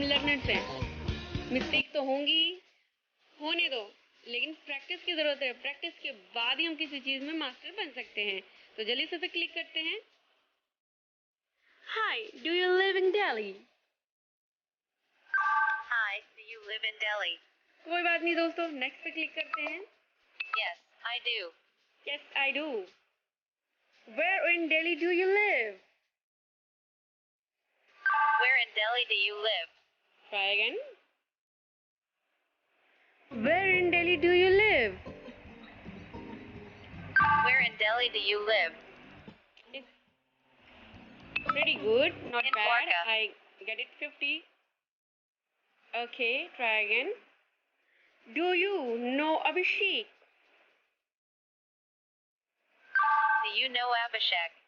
Learners हैं। Mistake तो होंगी, होने दो, लेकिन प्रैक्टिस की ज़रूरत है। प्रैक्टिस के बाद ही हम किसी चीज़ में मास्टर बन सकते हैं। तो जल्दी से पे क्लिक करते हैं। Hi, do you live in Delhi? Hi, do you live in Delhi? कोई बात नहीं दोस्तों, नेक्स्ट पे क्लिक करते हैं। Yes, I do. Yes, I do. Where in Delhi do you live? Where in Delhi do you live? Try again. Where in Delhi do you live? Where in Delhi do you live? It's pretty good, not In bad. Dwarka. I get it 50. Okay, try again. Do you know Abhishek? Do you know Abhishek?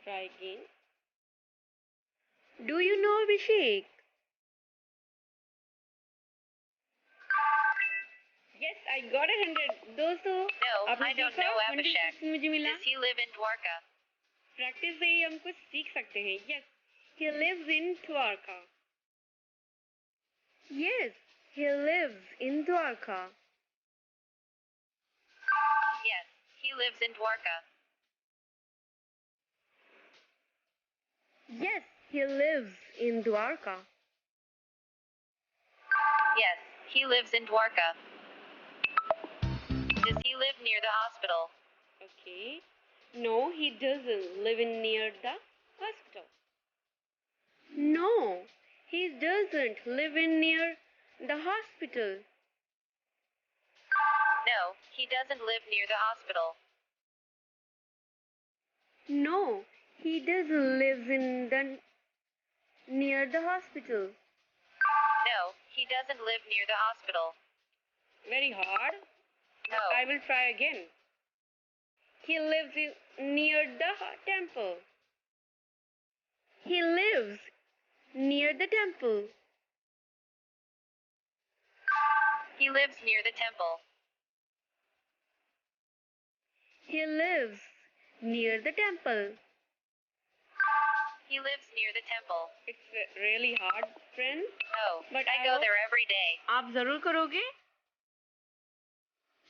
Try again. Do you know Abhishek? Yes, I got it 100. दोस्तों, No, आपने I don't देखा know 100 Abhishek. मुझे मिला। Does he live in Dwarka? Practice से ही हम कुछ सीख सकते हैं। Yes, he lives in Dwarka. Yes, he lives in Dwarka. Yes, he lives in Dwarka. Yes, he lives in Dwarka. Yes, he lives in Dwarka. Does he live near the hospital? Okay. No, he doesn't live in near the hospital. No, he doesn't live in near the hospital. No, he doesn't live near the hospital. No, he doesn't live in the near the hospital. No, he doesn't live near the hospital. Very hard. No. I will try again. He lives near the temple. He lives near the temple. He lives near the temple. He lives near the temple. He lives near the temple. It's really hard, friends. No, But I I go hope- there every day. आप जरूर करोगे.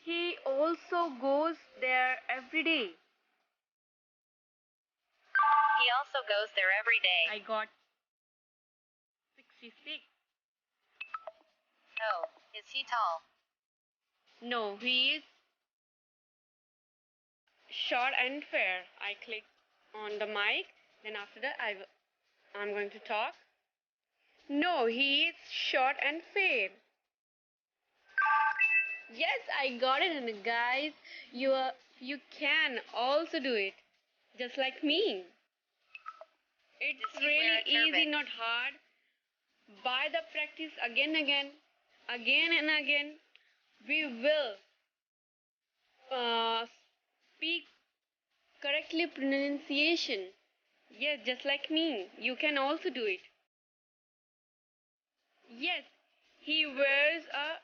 He also goes there every day. He also goes there every day. I got 66. Oh, is he tall? No, he is short and fair. I click on the mic. Then after that, I'm going to talk. No, he is short and fair. Yes, I got it, and guys, you can also do it, just like me. It's Does he wear really a turban? easy, not hard. By the practice again and again, we will speak correctly pronunciation. Yes, just like me, you can also do it. Yes, he wears a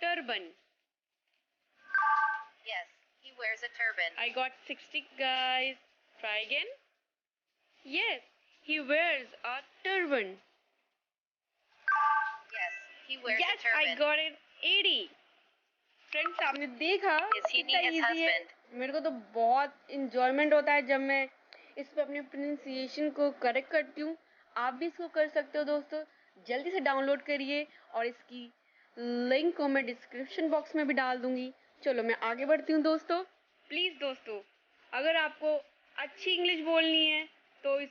turban. Yes, he wears a turban. I got 60, guys. Try again. Yes, he wears a turban. Yes, he wears a Yes, turban. I got it 80. Friends, आपने देखा Is he कितना his easy है। husband? मेरे को तो बहुत enjoyment होता है जब मैं इस पे अपने प्रोनाउंसिएशन को करेक्ट करती हूँ। आप भी इसको कर सकते हो दोस्तों। जल्दी से डाउनलोड करिए और इसकी लिंक को मैं डिस्क्रिप्शन बॉक्स में भी डाल दूंगी। चलो मैं आगे बढ़ती हूँ दोस्तों। प्लीज़ दोस्तों, अगर आपको अच्छी इंग्लिश बोलनी है तो इस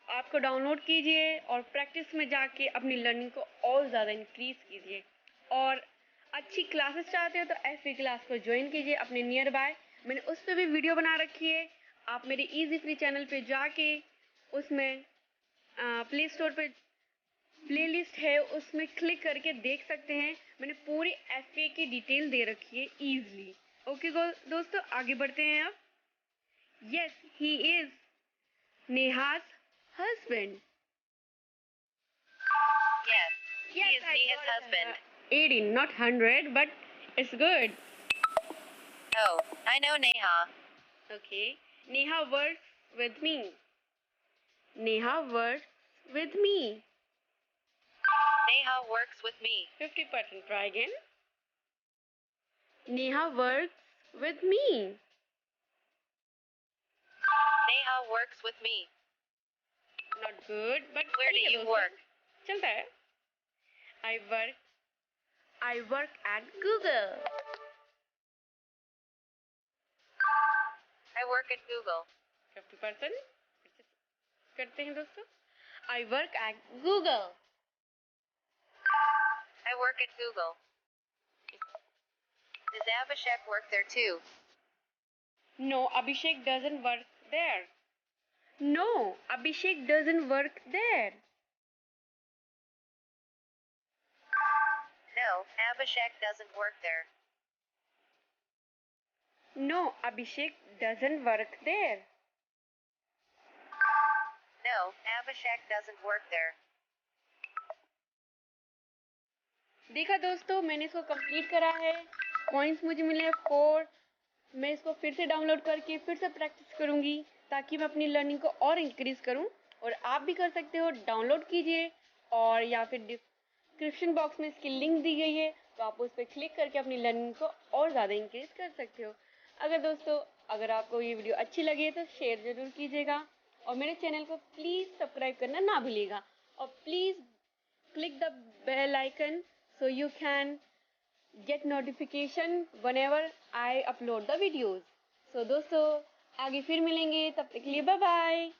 आपको डाउनलोड कीजिए और प्रैक्टिस में जाके अपनी लर्निंग को और ज़्यादा इंक्रीज कीजिए। और अच्छी क्लासेस चाहते हो तो ऐसी क्लास को ज्वाइन कीजिए अपने नियर बाय। मैंने उस पर भी वीडियो बना रखी है। आप मेरे इजी फ्री चैनल पे जाके उसमें प्ले स्टोर पे प्लेलिस्ट है, उसमें क्लिक करके देख सकते हैं। मैंने पूरी एफए की डिटेल दे रखी है ईजिली। ओके दोस्तों, आगे बढ़ते हैं अब। Yes, he is Neha's husband. Yes, he is I Neha's got it. husband. 80, not 100, but it's good. Oh, I know Neha. Okay. Neha works with me. Neha works with me. Neha works with me. 50%. Try again. Neha works with me. Neha works with me. Not good, but Where do you work? चलता है. I work at Google. I work at Google. 50%. करते हैं दोस्तों. I work at Google. I work at Google. Does Abhishek work there too? No, Abhishek doesn't work there. No, Abhishek doesn't work there. No, Abhishek doesn't work there. No, Abhishek doesn't work there. No, Abhishek doesn't work there. देखा दोस्तों, मैंने इसको complete करा है. Points मुझे मिले 4. मैं इसको फिर से डाउनलोड करके फिर से प्रैक्टिस करूंगी ताकि मैं अपनी लर्निंग को और इंक्रीज करूं. और आप भी कर सकते हो. डाउनलोड कीजिए और या फिर डिस्क्रिप्शन बॉक्स में इसकी लिंक दी गई है, तो आप उस पर क्लिक करके अपनी लर्निंग को और ज़्यादा इंक्रीज कर सकते हो. अगर आपको ये वीडियो अच्छी लगी है तो शेयर ज़रूर कीजिएगा और मेरे चैनल को प्लीज़ सब्सक्राइब करना ना भूलिएगा. और please click the bell icon so you can get notification whenever I upload the videos. So दोस्तों, आगे फिर मिलेंगे. तब तक के लिए बाय बाय.